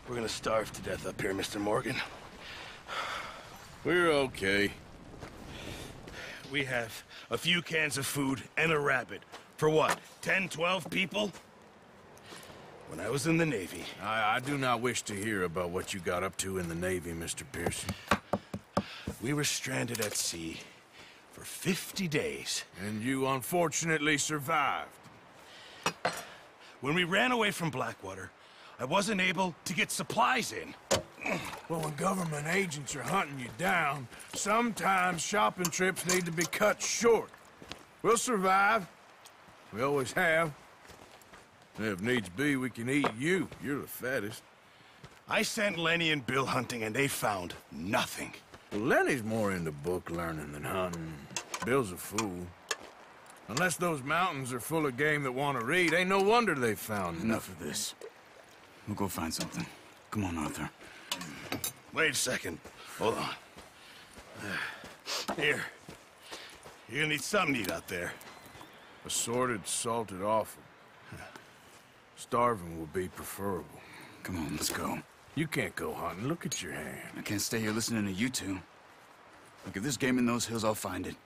We're gonna starve to death up here, Mr. Morgan. We're okay. We have a few cans of food and a rabbit. For what, 10, 12 people? When I was in the Navy... I do not wish to hear about what you got up to in the Navy, Mr. Pearson. We were stranded at sea for 50 days. And you unfortunately survived. When we ran away from Blackwater, I wasn't able to get supplies in. Well, when government agents are hunting you down, sometimes shopping trips need to be cut short. We'll survive. We always have. If needs be, we can eat you. You're the fattest. I sent Lenny and Bill hunting, and they found nothing. Well, Lenny's more into book learning than hunting. Bill's a fool. Unless those mountains are full of game that want to read, ain't no wonder they found Enough of this. We'll go find something. Come on, Arthur. Wait a second. Hold on. Here. You're gonna need something to eat out there. Assorted, salted offal. Starving will be preferable. Come on, let's go. You can't go hunting. Look at your hand. I can't stay here listening to you two. Look, if there's game in those hills, I'll find it.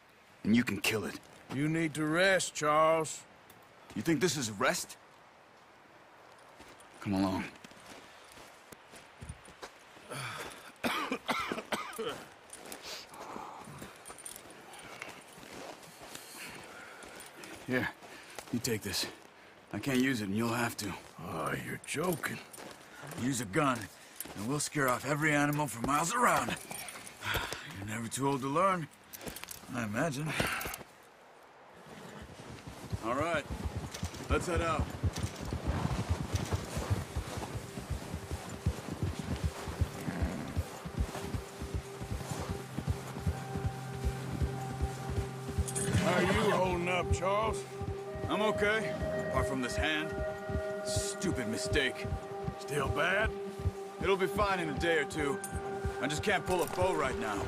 And you can kill it. You need to rest, Charles. You think this is rest? Come along. Here, you take this. I can't use it, and you'll have to. Oh, you're joking. Use a gun, and we'll scare off every animal for miles around. You're never too old to learn, I imagine. All right, let's head out. How are you holding up, Charles? I'm okay, apart from this hand. Stupid mistake. Still bad? It'll be fine in a day or two. I just can't pull a bow right now.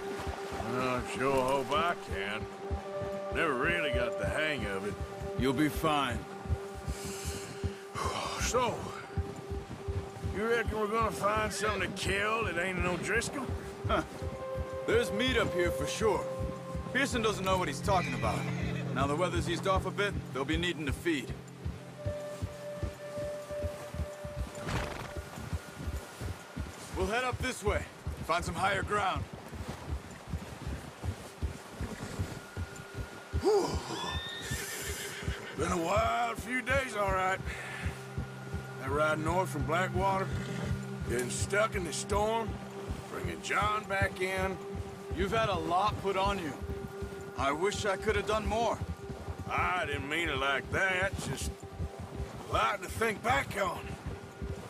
I sure hope I can. Never really got the hang of it. You'll be fine. So, you reckon we're gonna find something to kill that ain't no Driscoll? Huh. There's meat up here for sure. Pearson doesn't know what he's talking about. Now the weather's eased off a bit, they'll be needing to feed. We'll head up this way. Find some higher ground. Whew. Been a wild few days, all right. That ride north from Blackwater, getting stuck in the storm, bringing John back in. You've had a lot put on you. I wish I could have done more. I didn't mean it like that, just a lot to think back on.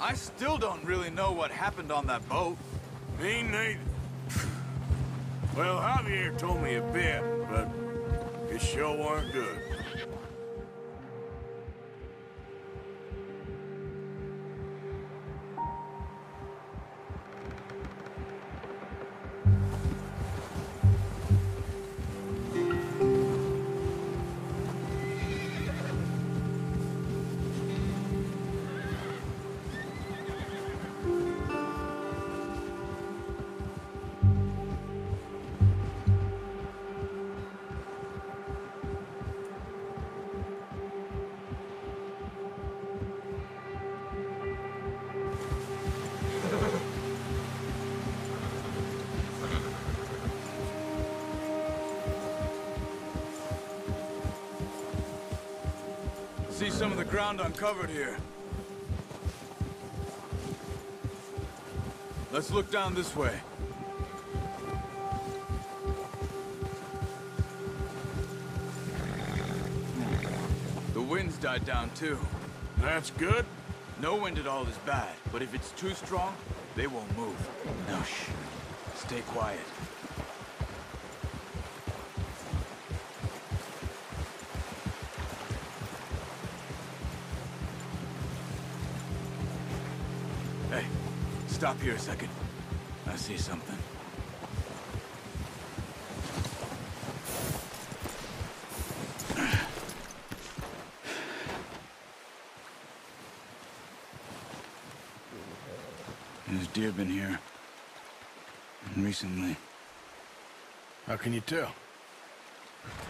I still don't really know what happened on that boat. Me neither. Well, Javier told me a bit, but it sure weren't good. See some of the ground uncovered here. Let's look down this way. The wind's died down too. That's good. No wind at all is bad, but if it's too strong, they won't move. Now shh. Stay quiet. Hey, stop here a second. I see something. There's deer been here. And recently. How can you tell?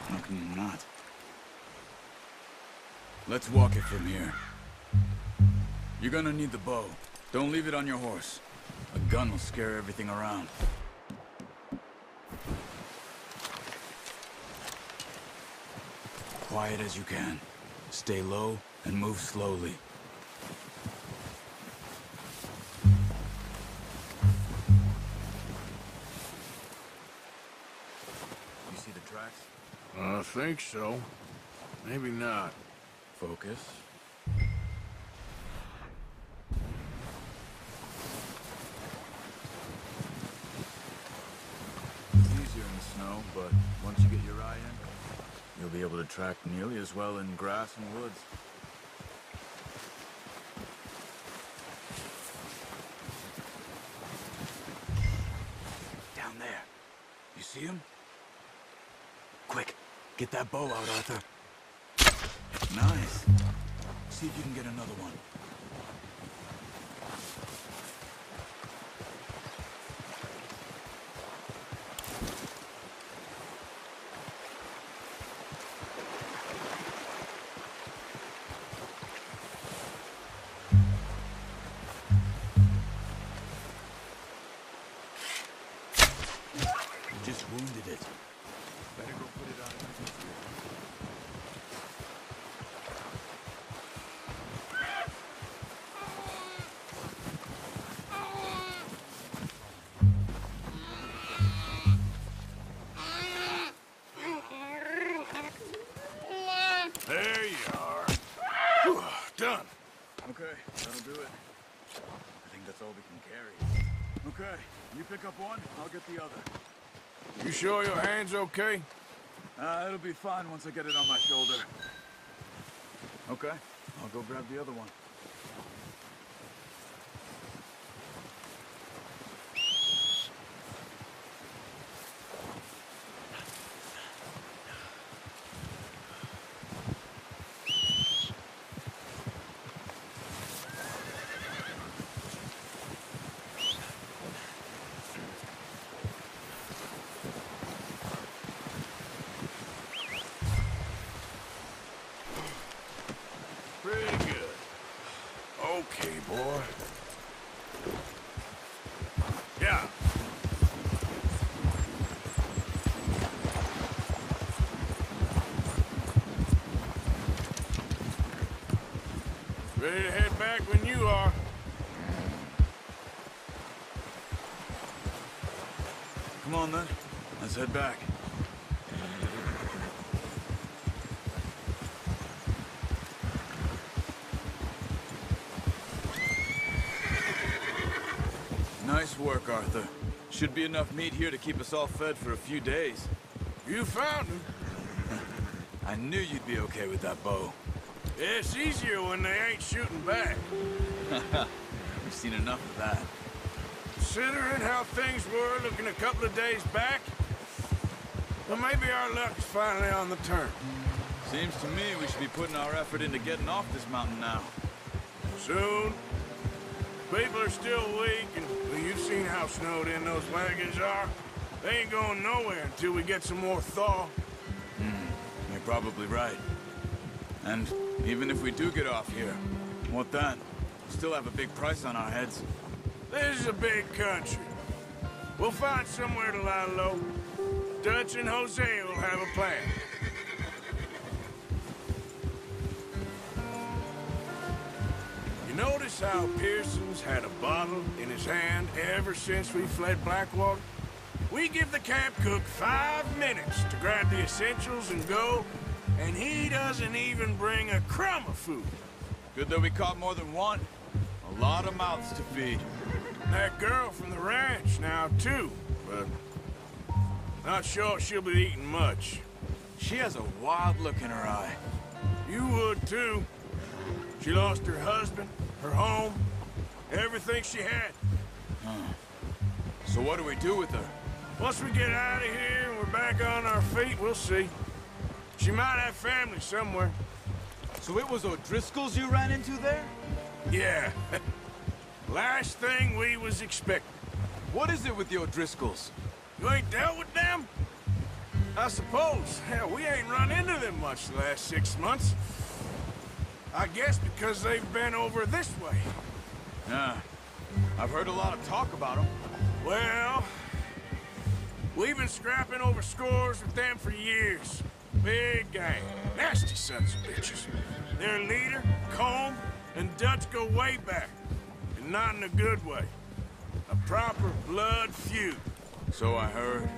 How can you not? Let's walk it from here. You're gonna need the bow. Don't leave it on your horse. A gun will scare everything around. Quiet as you can. Stay low and move slowly. You see the tracks? I think so. Maybe not. Focus. It's easier in the snow, but once you get your eye in, you'll be able to track nearly as well in grass and woods. Down there. You see him? Quick, get that bow out, Arthur. Nice. See if you can get another one. Just wounded it. Better go put it on. There you are. Whew, done. Okay, that'll do it. I think that's all we can carry. Okay, you pick up one, I'll get the other. You sure your hand's okay? It'll be fine once I get it on my shoulder. Okay, I'll go grab the other one. Pretty good. Okay, boy. Yeah. Ready to head back when you are. Come on then, let's head back. Nice work, Arthur. Should be enough meat here to keep us all fed for a few days. You found him. I knew you'd be okay with that bow. Yeah, it's easier when they ain't shooting back. We've seen enough of that. Considering how things were looking a couple of days back, well, maybe our luck's finally on the turn. Seems to me we should be putting our effort into getting off this mountain now. Soon. People are still weak, and well, you've seen how snowed in those wagons are. They ain't going nowhere until we get some more thaw. You're probably right. And even if we do get off here, what then? We still have a big price on our heads. This is a big country. We'll find somewhere to lie low. Dutch and Jose will have a plan. You notice how Pearson's had a bottle in his hand ever since we fled Blackwater? We give the camp cook 5 minutes to grab the essentials and go, and he doesn't even bring a crumb of food. Good that we caught more than one. A lot of mouths to feed. That girl from the ranch now, too, but not sure she'll be eating much. She has a wild look in her eye. You would, too. She lost her husband, her home, everything she had. So what do we do with her? Once we get out of here and we're back on our feet, we'll see. She might have family somewhere. So it was O'Driscoll's you ran into there? Yeah. Last thing we was expecting. What is it with the O'Driscolls? You ain't dealt with them? I suppose. Hell, we ain't run into them much the last 6 months. I guess because they've been over this way. Yeah. I've heard a lot of talk about them. Well, we've been scrapping over scores with them for years. Big gang. Nasty sons of bitches. Their leader, Combe, and Dutch go way back. And not in a good way. A proper blood feud. So I heard.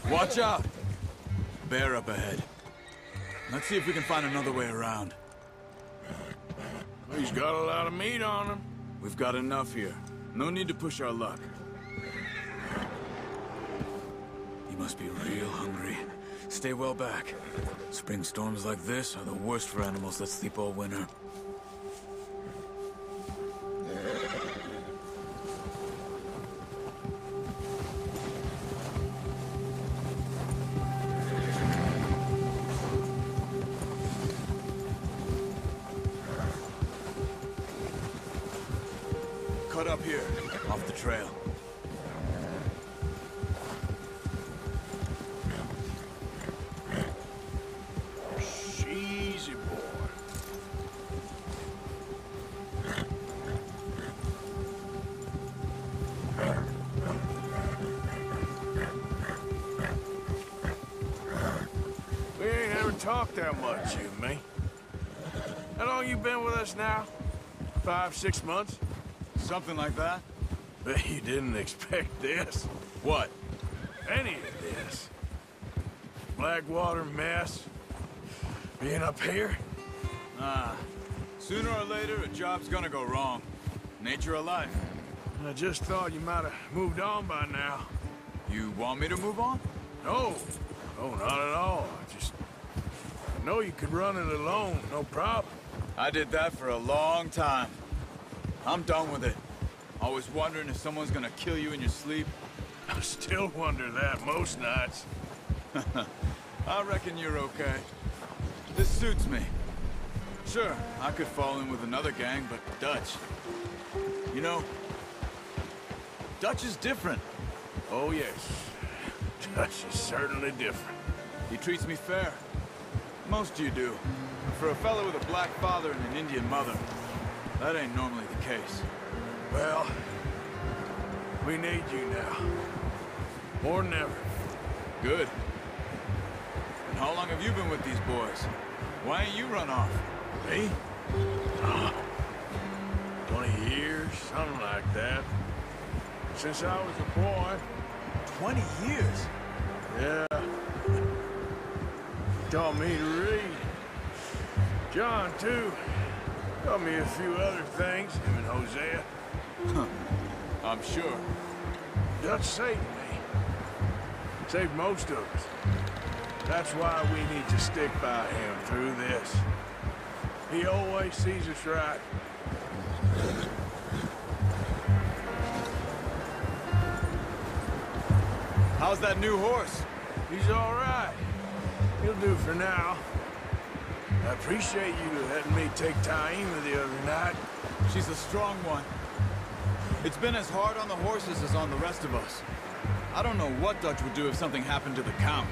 Watch out! Bear up ahead. Let's see if we can find another way around. He's got a lot of meat on him. We've got enough here. No need to push our luck. He must be real hungry. Stay well back. Spring storms like this are the worst for animals that sleep all winter. Cut up here, off the trail. Easy boy. We ain't ever talked that much, you and me. How long you been with us now? 5, 6 months? Something like that? Bet you didn't expect this. What? Any of this. Blackwater mess. Being up here? Sooner or later, a job's gonna go wrong. Nature of life. I just thought you might have moved on by now. You want me to move on? No. No, not at all. I know you could run it alone, no problem. I did that for a long time. I'm done with it. Always wondering if someone's gonna kill you in your sleep. I still wonder that most nights. I reckon you're okay. This suits me. Sure, I could fall in with another gang, but Dutch... You know, Dutch is different. Oh, yes. Dutch is certainly different. He treats me fair. Most you do. But for a fellow with a black father and an Indian mother, that ain't normally the case. Well, we need you now. More than ever. Good. And how long have you been with these boys? Why ain't you run off? Me? 20 years, something like that. Since I was a boy. 20 years? Yeah. Taught me to read. John, too. Taught me a few other things, him and Hosea. I'm sure. Dutch saved me. Saved most of us. That's why we need to stick by him through this. He always sees us right. How's that new horse? He's all right. He'll do for now. I appreciate you letting me take Taima the other night. She's a strong one. It's been as hard on the horses as on the rest of us. I don't know what Dutch would do if something happened to the Count.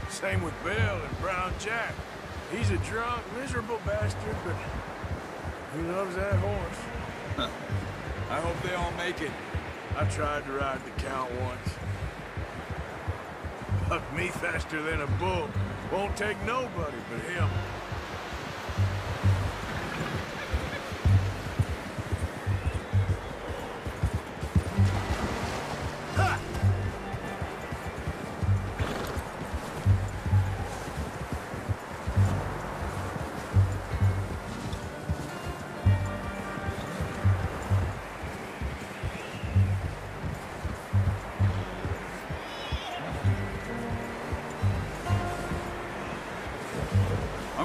Same with Bill and Brown Jack. He's a drunk, miserable bastard, but he loves that horse. I hope they all make it. I tried to ride the Count once. Bucked me faster than a bull. Won't take nobody but him.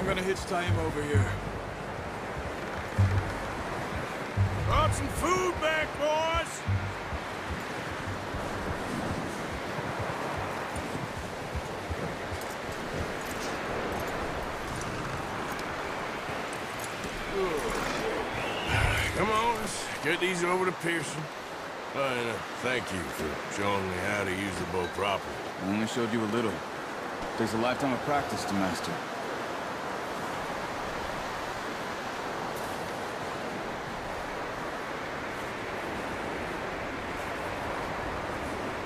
I'm gonna hitch tie him over here. Brought some food back, boys! Come on, let's get these over to Pearson. And thank you for showing me how to use the bow properly. I only showed you a little. Takes a lifetime of practice to master.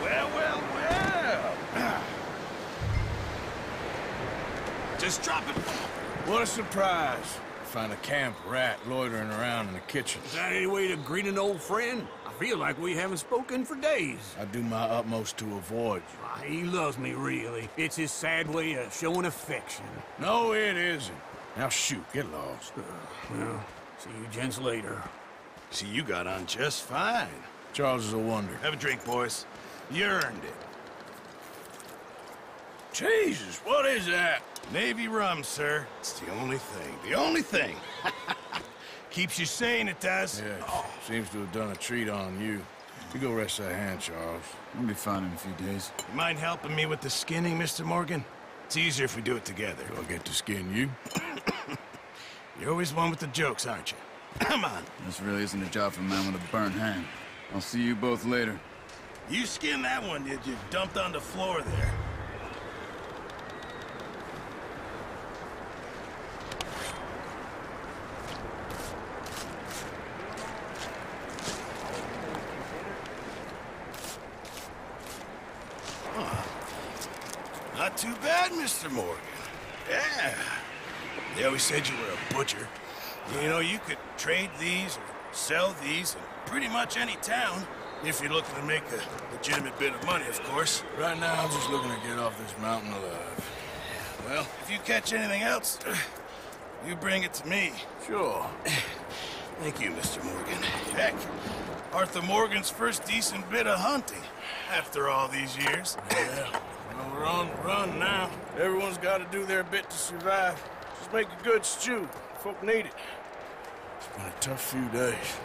Well, well, well. Just drop it. What a surprise. Find a camp rat loitering around in the kitchen. Is that any way to greet an old friend? I feel like we haven't spoken for days. I do my utmost to avoid you. He loves me, really. It's his sad way of showing affection. No, it isn't. Now shoot, get lost. Well, see you gents later. See, you got on just fine. Charles is a wonder. Have a drink, boys. You earned it. Jesus, what is that? Navy rum, sir. It's the only thing. The only thing. Keeps you sane, it does. Yeah, seems to have done a treat on you. You go rest that hand, Charles. We'll be fine in a few days. You mind helping me with the skinning, Mr. Morgan? It's easier if we do it together. Do I get to skin you? You're always one with the jokes, aren't you? Come on. This really isn't a job for a man with a burnt hand. I'll see you both later. You skinned that one, did you? Dumped on the floor there. Not too bad, Mr. Morgan. Yeah. They always said you were a butcher. You know, you could trade these or sell these in pretty much any town, if you're looking to make a legitimate bit of money, of course. Right now, I'm just looking to get off this mountain alive. Well, if you catch anything else, you bring it to me. Sure. Thank you, Mr. Morgan. Heck, Arthur Morgan's first decent bit of hunting, after all these years. Yeah. Well, we're on the run now. Everyone's got to do their bit to survive. Just make a good stew. Folk need it. It's been a tough few days.